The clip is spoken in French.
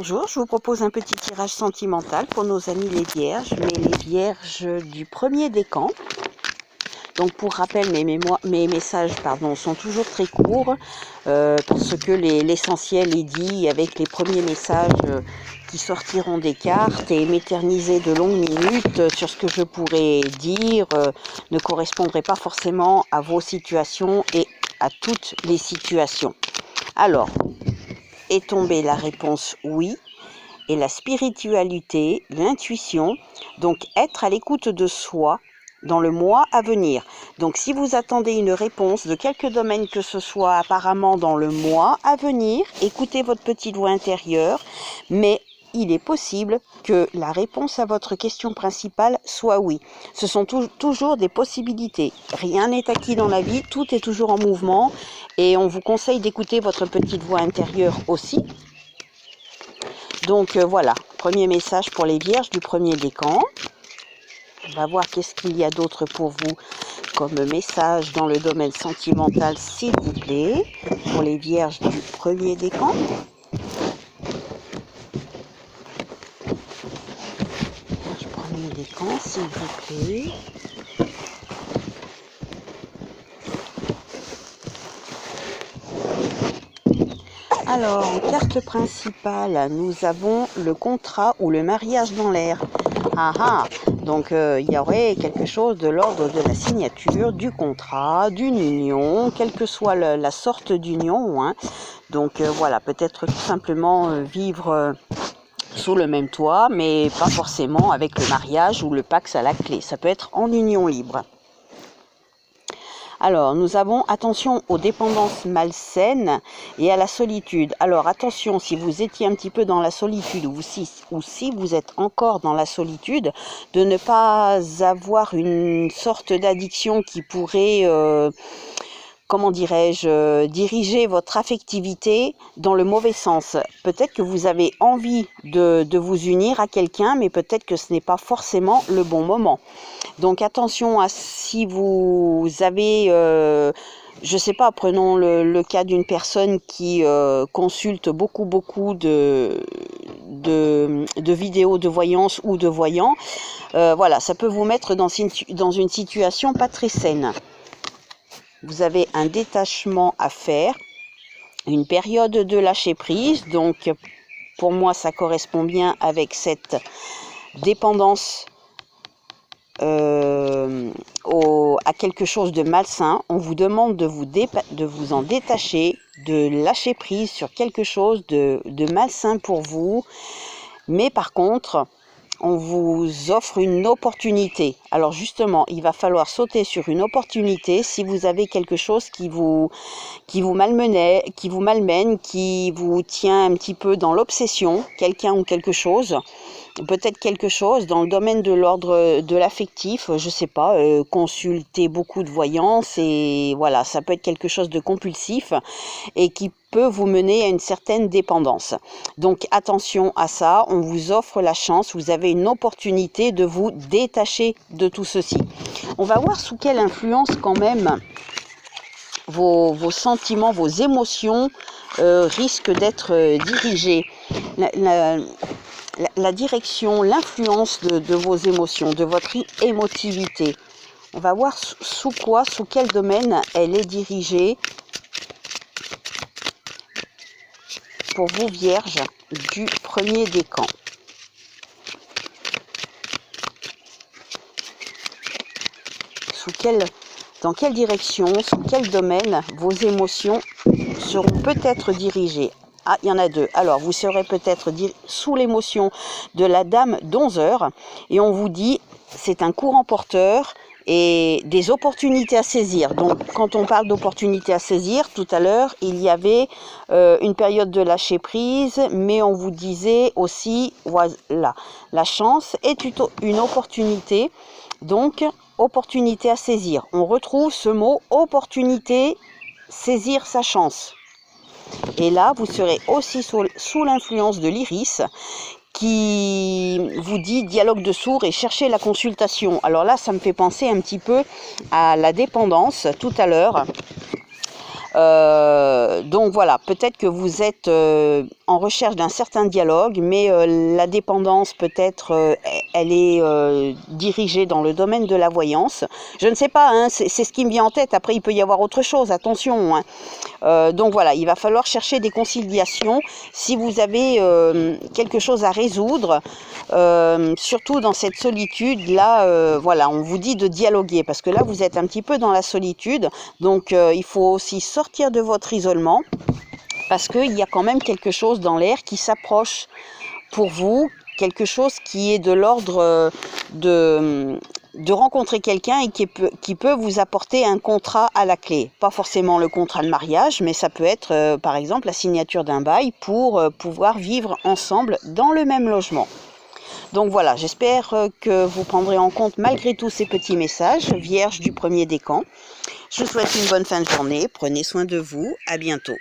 Bonjour, je vous propose un petit tirage sentimental pour nos amis les vierges, mais les vierges du premier décan. Donc pour rappel, mes messages sont toujours très courts parce que l'essentiel est dit avec les premiers messages qui sortiront des cartes, et m'éterniser de longues minutes sur ce que je pourrais dire ne correspondrait pas forcément à vos situations et à toutes les situations. Alors, est tombée la réponse oui. Et la spiritualité, l'intuition, donc être à l'écoute de soi dans le mois à venir. Donc si vous attendez une réponse de quelque domaine que ce soit apparemment dans le mois à venir, écoutez votre petite voix intérieure, mais il est possible que la réponse à votre question principale soit oui. Ce sont toujours des possibilités. Rien n'est acquis dans la vie, tout est toujours en mouvement et on vous conseille d'écouter votre petite voix intérieure aussi. Donc voilà, premier message pour les vierges du premier décan. On va voir qu'est-ce qu'il y a d'autre pour vous comme message dans le domaine sentimental, s'il vous plaît, pour les vierges du premier décan. Vierge premier décan, s'il vous plaît. Alors, en carte principale, nous avons le contrat ou le mariage dans l'air. Donc il y aurait quelque chose de l'ordre de la signature, du contrat, d'une union, quelle que soit la sorte d'union. Donc voilà, peut-être tout simplement vivre sous le même toit, mais pas forcément avec le mariage ou le pax à la clé. Ça peut être en union libre. Alors, nous avons attention aux dépendances malsaines et à la solitude. Alors, attention, si vous étiez un petit peu dans la solitude ou si vous êtes encore dans la solitude, de ne pas avoir une sorte d'addiction qui pourrait, comment dirais-je, diriger votre affectivité dans le mauvais sens. Peut-être que vous avez envie de vous unir à quelqu'un, mais peut-être que ce n'est pas forcément le bon moment. Donc attention à si vous avez, je ne sais pas, prenons le cas d'une personne qui consulte beaucoup de vidéos de voyance ou de voyants. Voilà, ça peut vous mettre dans une situation pas très saine. Vous avez un détachement à faire, une période de lâcher prise. Donc pour moi, ça correspond bien avec cette dépendance à quelque chose de malsain. On vous demande de vous en détacher, de lâcher prise sur quelque chose de malsain pour vous. Mais par contre, on vous offre une opportunité. Alors justement, il va falloir sauter sur une opportunité si vous avez quelque chose qui vous malmène, qui vous tient un petit peu dans l'obsession, quelqu'un ou quelque chose. Peut-être quelque chose dans le domaine de l'ordre de l'affectif, je sais pas, consulter beaucoup de voyance et voilà, ça peut être quelque chose de compulsif et qui peut vous mener à une certaine dépendance. Donc attention à ça, on vous offre la chance, vous avez une opportunité de vous détacher de tout ceci. On va voir sous quelle influence quand même vos sentiments, vos émotions risquent d'être dirigés. La direction, l'influence de vos émotions, de votre émotivité. On va voir sous quel domaine elle est dirigée pour vous, vierges du premier décan. Dans quelle direction, sous quel domaine vos émotions seront peut-être dirigées. Ah, il y en a deux. Alors, vous serez peut-être sous l'émotion de la dame d'11 et on vous dit, c'est un courant porteur et des opportunités à saisir. Donc, quand on parle d'opportunités à saisir, tout à l'heure, il y avait une période de lâcher prise, mais on vous disait aussi, voilà, la chance est plutôt une opportunité. Donc, opportunité à saisir. On retrouve ce mot opportunité, saisir sa chance. Et là, vous serez aussi sous l'influence de l'iris qui vous dit dialogue de sourds et cherchez la consultation. Alors là, ça me fait penser un petit peu à la dépendance tout à l'heure. Donc voilà, peut-être que vous êtes en recherche d'un certain dialogue, mais la dépendance peut-être, elle est dirigée dans le domaine de la voyance. Je ne sais pas, hein, c'est ce qui me vient en tête. Après, il peut y avoir autre chose, attention, hein. Donc voilà, il va falloir chercher des conciliations si vous avez quelque chose à résoudre, surtout dans cette solitude. Là, voilà, on vous dit de dialoguer, parce que là, vous êtes un petit peu dans la solitude. Donc, il faut aussi sortir de votre isolement, parce qu'il y a quand même quelque chose dans l'air qui s'approche pour vous, quelque chose qui est de l'ordre de rencontrer quelqu'un et qui peut vous apporter un contrat à la clé. Pas forcément le contrat de mariage, mais ça peut être par exemple la signature d'un bail pour pouvoir vivre ensemble dans le même logement. Donc voilà, j'espère que vous prendrez en compte malgré tout ces petits messages, vierges du premier décan. Je vous souhaite une bonne fin de journée, prenez soin de vous, à bientôt.